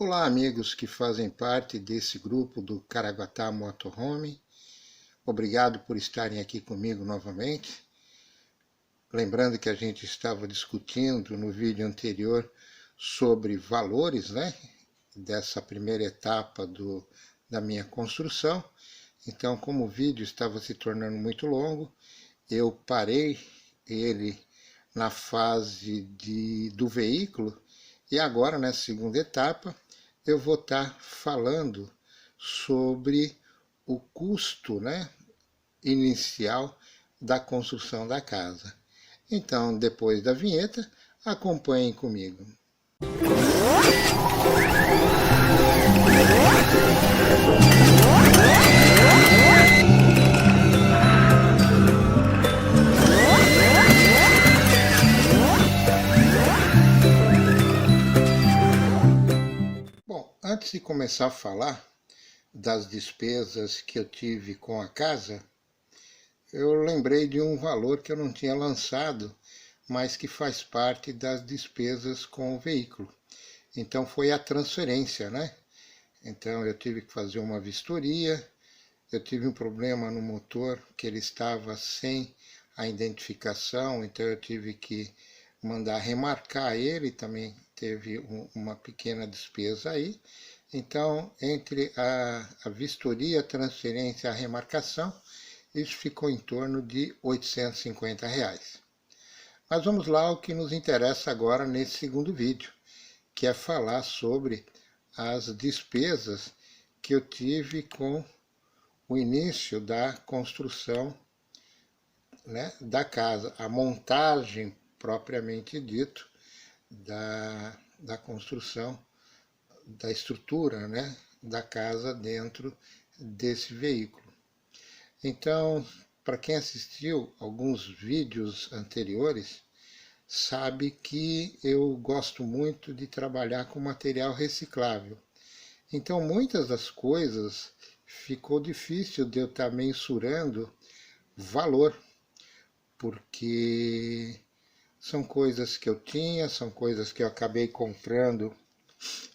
Olá, amigos que fazem parte desse grupo do Caraguatá Motorhome. Obrigado por estarem aqui comigo novamente. Lembrando que a gente estava discutindo no vídeo anterior sobre valores, dessa primeira etapa da minha construção. Então, como o vídeo estava se tornando muito longo, eu parei ele na fase do veículo e agora, nessa segunda etapa, eu vou estar falando sobre o custo, inicial da construção da casa. Então, depois da vinheta, acompanhem comigo. Bom, antes de começar a falar das despesas que eu tive com a casa, eu lembrei de um valor que eu não tinha lançado, mas que faz parte das despesas com o veículo. Então foi a transferência, Então eu tive que fazer uma vistoria, eu tive um problema no motor que ele estava sem a identificação, então eu tive que mandar remarcar ele, também teve uma pequena despesa aí. Então, entre a vistoria, a transferência e a remarcação, isso ficou em torno de R$ 850. Mas vamos lá ao que nos interessa agora nesse segundo vídeo, que é falar sobre as despesas que eu tive com o início da construção, da casa, a montagem propriamente dito da construção, da estrutura, da casa dentro desse veículo. Então, para quem assistiu alguns vídeos anteriores, sabe que eu gosto muito de trabalhar com material reciclável. Então, muitas das coisas ficou difícil de eu estar mensurando valor, porque são coisas que eu tinha, são coisas que eu acabei comprando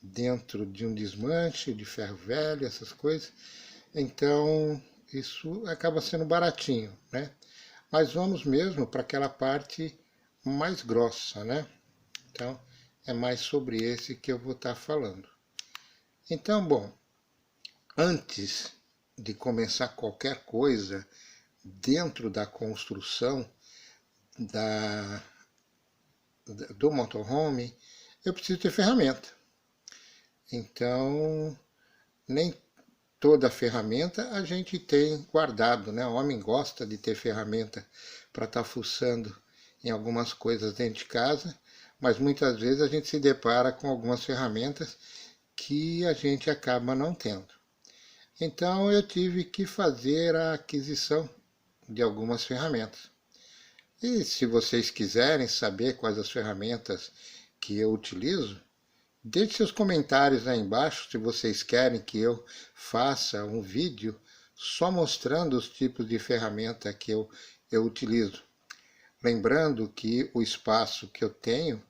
dentro de um desmanche de ferro velho, essas coisas. Então, isso acaba sendo baratinho, Mas vamos mesmo para aquela parte mais grossa, Então, é mais sobre esse que eu vou estar falando. Então, bom, antes de começar qualquer coisa dentro da construção do motorhome, eu preciso ter ferramenta. Então, nem toda ferramenta a gente tem guardado, O homem gosta de ter ferramenta para estar fuçando em algumas coisas dentro de casa, mas muitas vezes a gente se depara com algumas ferramentas que a gente acaba não tendo. Então eu tive que fazer a aquisição de algumas ferramentas. E se vocês quiserem saber quais as ferramentas que eu utilizo, deixe seus comentários aí embaixo se vocês querem que eu faça um vídeo só mostrando os tipos de ferramenta que eu utilizo. Lembrando que o espaço que eu tenho,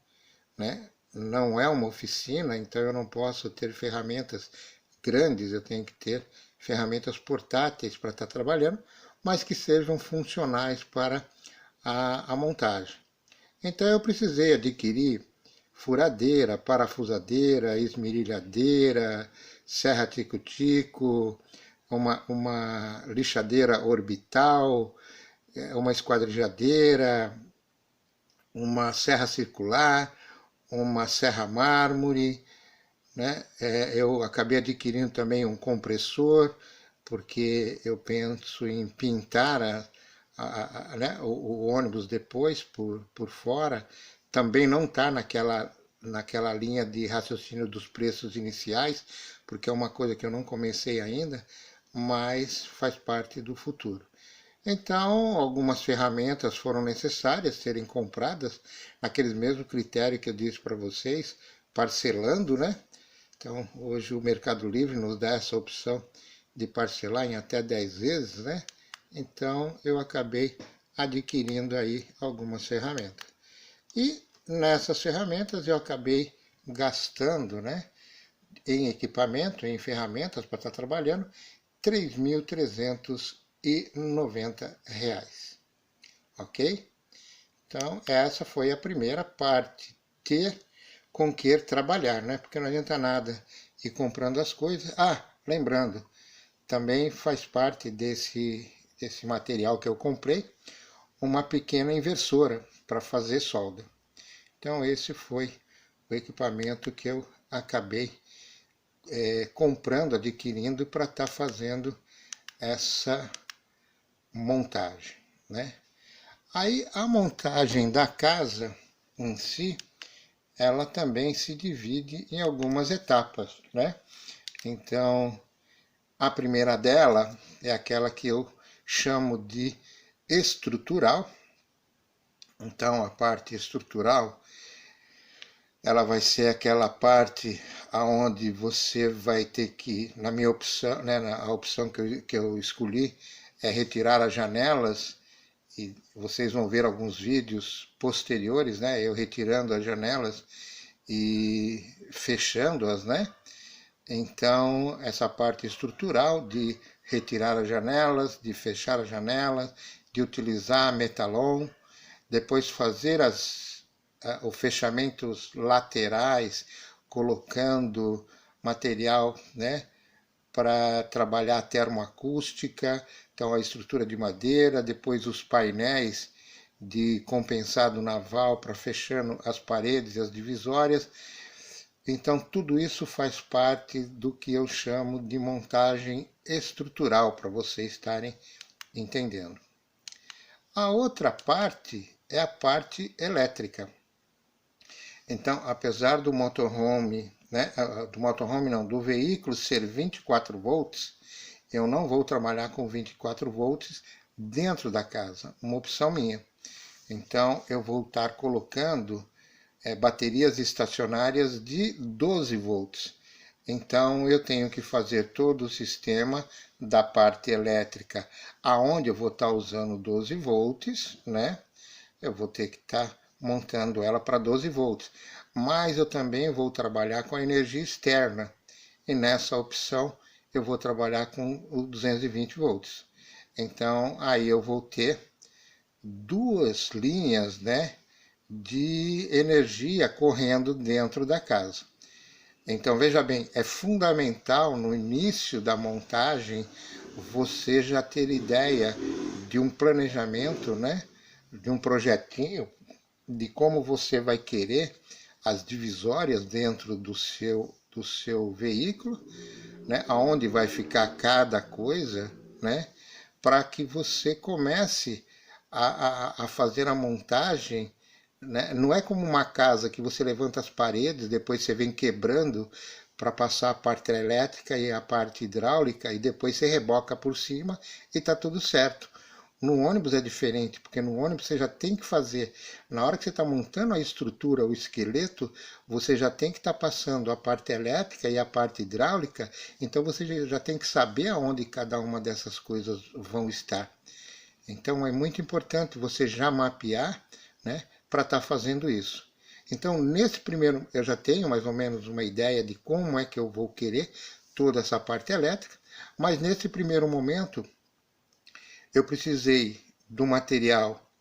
não é uma oficina, então eu não posso ter ferramentas grandes, eu tenho que ter ferramentas portáteis para estar trabalhando, mas que sejam funcionais para a montagem. Então eu precisei adquirir furadeira, parafusadeira, esmerilhadeira, serra tico-tico, uma lixadeira orbital, uma esquadrejadeira, uma serra circular, uma serra mármore, Eu acabei adquirindo também um compressor, porque eu penso em pintar o ônibus depois por fora. Também não está naquela linha de raciocínio dos preços iniciais, porque é uma coisa que eu não comecei ainda, mas faz parte do futuro. Então, algumas ferramentas foram necessárias serem compradas, naqueles mesmo critério que eu disse para vocês, parcelando, Então, hoje o Mercado Livre nos dá essa opção de parcelar em até 10 vezes, Então, eu acabei adquirindo aí algumas ferramentas. E nessas ferramentas eu acabei gastando, em equipamento, em ferramentas para estar trabalhando, R$ 3.390, ok? Então, essa foi a primeira parte, ter com que trabalhar, né? Porque não adianta nada ir comprando as coisas. Ah, lembrando, também faz parte desse material que eu comprei, uma pequena inversora para fazer solda. Então, esse foi o equipamento que eu acabei comprando, adquirindo para estar fazendo essa montagem, né? Aí a montagem da casa em si, ela também se divide em algumas etapas, né? Então, a primeira dela é aquela que eu chamo de estrutural. Então, a parte estrutural, ela vai ser aquela parte aonde você vai ter que, na minha opção, né, a opção que eu escolhi é retirar as janelas, e vocês vão ver alguns vídeos posteriores, né, eu retirando as janelas e fechando-as, né? Então, essa parte estrutural de retirar as janelas, de fechar as janelas, de utilizar metalon, depois fazer os fechamentos laterais, colocando material, né, para trabalhar a termoacústica, então a estrutura de madeira, depois os painéis de compensado naval para fechando as paredes e as divisórias. Então tudo isso faz parte do que eu chamo de montagem estrutural, para vocês estarem entendendo. A outra parte é a parte elétrica. Então, apesar do motorhome, né, do veículo ser 24 volts, eu não vou trabalhar com 24 volts dentro da casa, uma opção minha. Então, eu vou estar colocando baterias estacionárias de 12 volts. Então, eu tenho que fazer todo o sistema da parte elétrica, aonde eu vou estar usando 12 volts, né? Eu vou ter que estar montando ela para 12 volts. Mas eu também vou trabalhar com a energia externa. E nessa opção eu vou trabalhar com o 220 volts. Então aí eu vou ter duas linhas, né, de energia correndo dentro da casa. Então veja bem, é fundamental no início da montagem você já ter ideia de um planejamento, né, de um projetinho, de como você vai querer as divisórias dentro do seu veículo, né, aonde vai ficar cada coisa, né, para que você comece a fazer a montagem, né? Não é como uma casa que você levanta as paredes, depois você vem quebrando para passar a parte elétrica e a parte hidráulica, e depois você reboca por cima e está tudo certo. No ônibus é diferente, porque no ônibus você já tem que fazer, na hora que você está montando a estrutura, o esqueleto, você já tem que estar passando a parte elétrica e a parte hidráulica, então você já tem que saber aonde cada uma dessas coisas vão estar. Então é muito importante você já mapear, né, para estar fazendo isso. Então nesse primeiro eu já tenho mais ou menos uma ideia de como é que eu vou querer toda essa parte elétrica, mas nesse primeiro momento eu precisei do material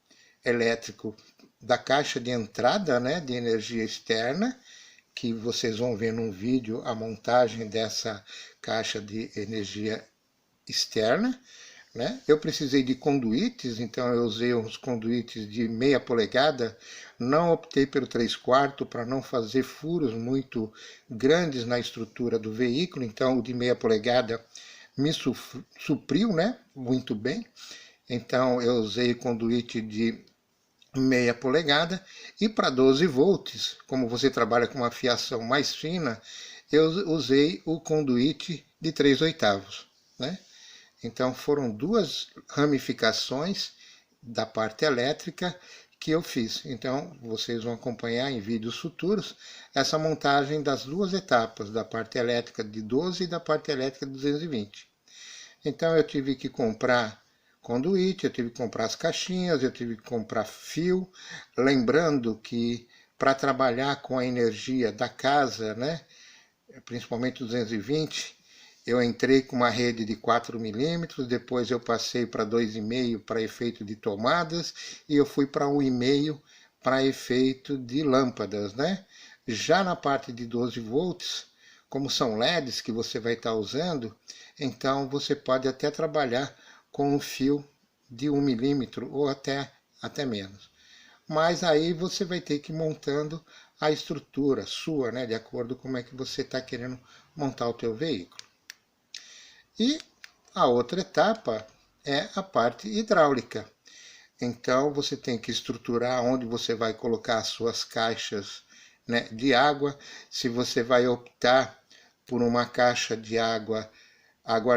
elétrico da caixa de entrada, né, de energia externa, que vocês vão ver num vídeo a montagem dessa caixa de energia externa, né? Eu precisei de conduítes, então eu usei uns conduítes de meia polegada, não optei pelo 3/4 para não fazer furos muito grandes na estrutura do veículo, então o de meia polegada me supriu, né, muito bem. Então eu usei conduíte de meia polegada, e para 12 volts, como você trabalha com uma fiação mais fina, eu usei o conduíte de 3/8, né? Então foram duas ramificações da parte elétrica que eu fiz. Então vocês vão acompanhar em vídeos futuros essa montagem das duas etapas, da parte elétrica de 12 e da parte elétrica de 220. Então eu tive que comprar conduíte, eu tive que comprar as caixinhas, eu tive que comprar fio, lembrando que para trabalhar com a energia da casa, né, principalmente 220, eu entrei com uma rede de 4 milímetros, depois eu passei para 2,5 para efeito de tomadas e eu fui para 1,5 para efeito de lâmpadas, né? Já na parte de 12 volts, como são LEDs que você vai estar usando, então você pode até trabalhar com um fio de 1 milímetro ou até menos. Mas aí você vai ter que ir montando a estrutura sua, né, de acordo com como é que você está querendo montar o teu veículo. E a outra etapa é a parte hidráulica. Então você tem que estruturar onde você vai colocar as suas caixas, né, de água. Se você vai optar por uma caixa de água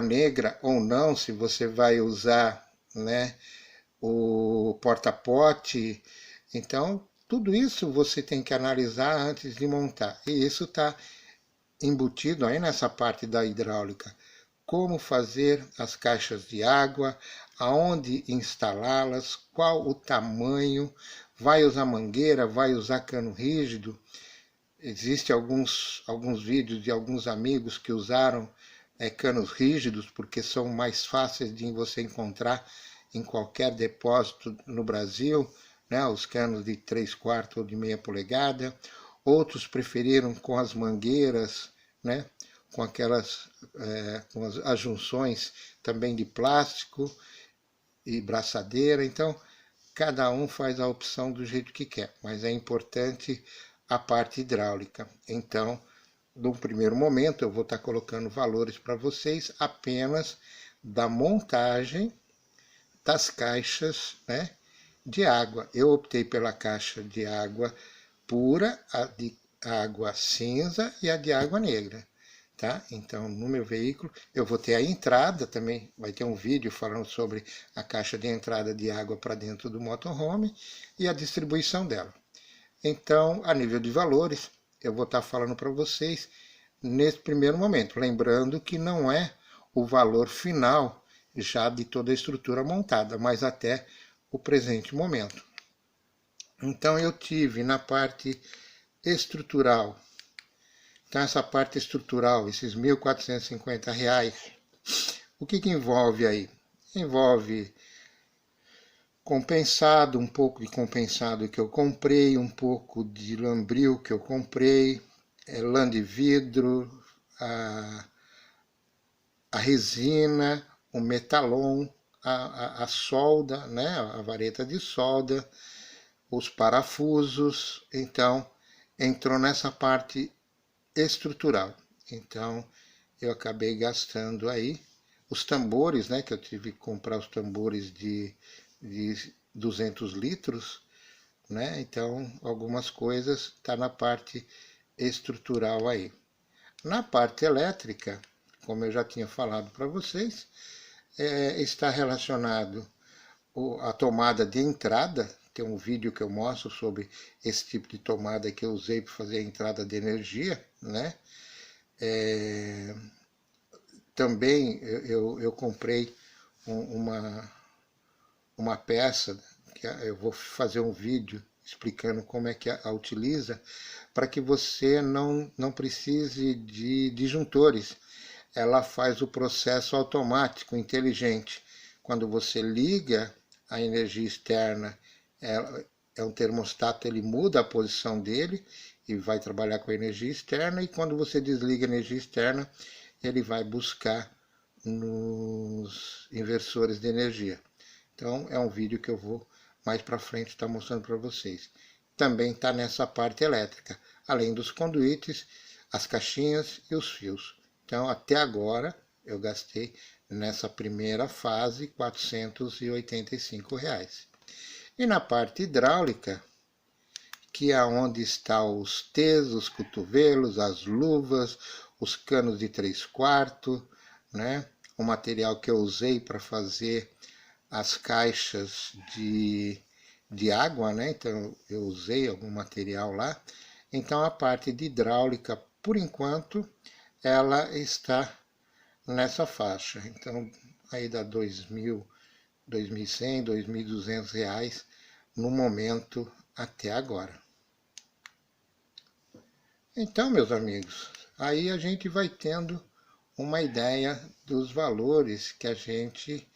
negra ou não, se você vai usar, né, o porta-pote. Então, tudo isso você tem que analisar antes de montar. E isso está embutido aí nessa parte da hidráulica. Como fazer as caixas de água, aonde instalá-las, qual o tamanho, vai usar mangueira, vai usar cano rígido. Existem alguns vídeos de alguns amigos que usaram canos rígidos, porque são mais fáceis de você encontrar em qualquer depósito no Brasil, né? Os canos de 3/4 ou de meia polegada. Outros preferiram com as mangueiras, né? Com aquelas com as junções também de plástico e braçadeira. Então, cada um faz a opção do jeito que quer, mas é importante a parte hidráulica. Então, no primeiro momento, eu vou estar colocando valores para vocês apenas da montagem das caixas, né, de água. Eu optei pela caixa de água pura, a de água cinza e a de água negra. Tá? Então, no meu veículo, eu vou ter a entrada também, vai ter um vídeo falando sobre a caixa de entrada de água para dentro do motorhome e a distribuição dela. Então, a nível de valores, eu vou estar falando para vocês nesse primeiro momento, lembrando que não é o valor final já de toda a estrutura montada, mas até o presente momento. Então, eu tive na parte estrutural. Então, essa parte estrutural, esses R$ 1.450, o que envolve aí? Envolve compensado, um pouco de compensado que eu comprei, um pouco de lambril que eu comprei, lã de vidro, a resina, o metalon, a solda, né, a vareta de solda, os parafusos. Então, entrou nessa parte estrutural. Então, eu acabei gastando aí os tambores, né, que eu tive que comprar os tambores de 200 litros, né? Então, algumas coisas tá na parte estrutural aí. Na parte elétrica, como eu já tinha falado para vocês, está relacionado a tomada de entrada. Tem um vídeo que eu mostro sobre esse tipo de tomada que eu usei para fazer a entrada de energia, né? Também eu comprei uma peça, que eu vou fazer um vídeo explicando como é que a utiliza, para que você não precise de disjuntores. Ela faz o processo automático, inteligente. Quando você liga a energia externa, é um termostato, ele muda a posição dele e vai trabalhar com a energia externa, e quando você desliga a energia externa, ele vai buscar nos inversores de energia. Então, é um vídeo que eu vou mais para frente estar mostrando para vocês. Também está nessa parte elétrica, além dos conduítes, as caixinhas e os fios. Então, até agora, eu gastei nessa primeira fase R$ 485. E na parte hidráulica, que é onde estão os T's, os cotovelos, as luvas, os canos de 3/4, né? O material que eu usei para fazer as caixas de água, né? Então eu usei algum material lá. Então a parte de hidráulica, por enquanto, ela está nessa faixa. Então aí dá R$ 2.100, R$ 2.200 no momento até agora. Então, meus amigos, Aí a gente vai tendo uma ideia dos valores que a gente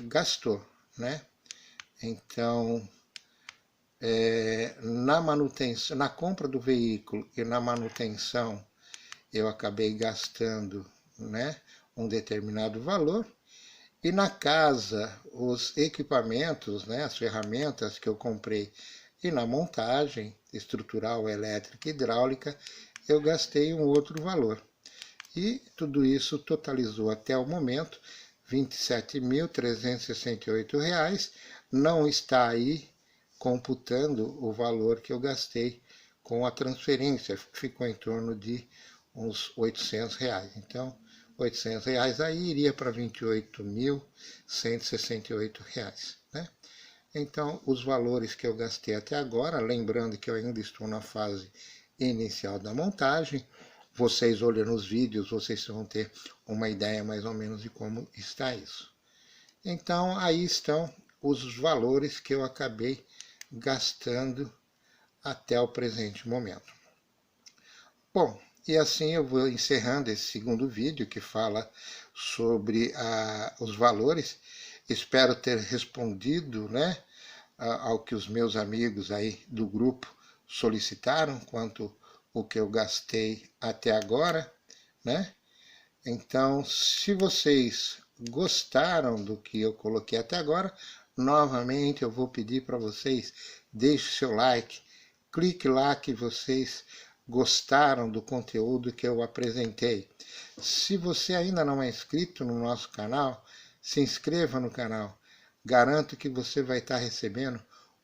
gastou, né? Então, na manutenção, na compra do veículo e na manutenção, eu acabei gastando, né, um determinado valor. E na casa, os equipamentos, né, as ferramentas que eu comprei, e na montagem estrutural, elétrica e hidráulica, eu gastei um outro valor. E tudo isso totalizou até o momento R$ 27.368. Não está aí computando o valor que eu gastei com a transferência, ficou em torno de uns R$ 800. Então, R$ 800 aí iria para R$ 28.168, né? Então, os valores que eu gastei até agora, lembrando que eu ainda estou na fase inicial da montagem, vocês olhando os vídeos, vocês vão ter uma ideia mais ou menos de como está isso. Então, aí estão os valores que eu acabei gastando até o presente momento. Bom, e assim eu vou encerrando esse segundo vídeo que fala sobre os valores. Espero ter respondido, né, ao que os meus amigos aí do grupo solicitaram quanto o que eu gastei até agora, né? Então, se vocês gostaram do que eu coloquei até agora, novamente eu vou pedir para vocês, deixe seu like, clique lá que vocês gostaram do conteúdo que eu apresentei. Se você ainda não é inscrito no nosso canal, se inscreva no canal. Garanto que você vai estar recebendo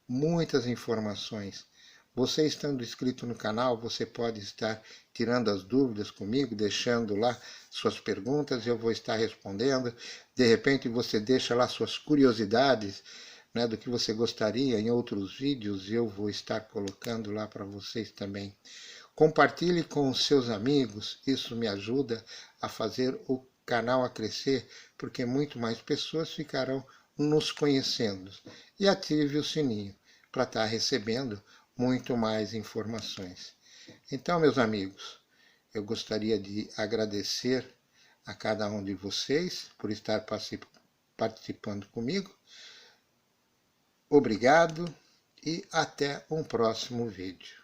muitas informações. Você estando inscrito no canal, você pode estar tirando as dúvidas comigo, deixando lá suas perguntas, eu vou estar respondendo. De repente você deixa lá suas curiosidades, né, do que você gostaria em outros vídeos, eu vou estar colocando lá para vocês também. Compartilhe com os seus amigos, isso me ajuda a fazer o canal a crescer, porque muito mais pessoas ficarão nos conhecendo. E ative o sininho para estar recebendo muito mais informações. Então, meus amigos, eu gostaria de agradecer a cada um de vocês por estar participando comigo. Obrigado e até um próximo vídeo.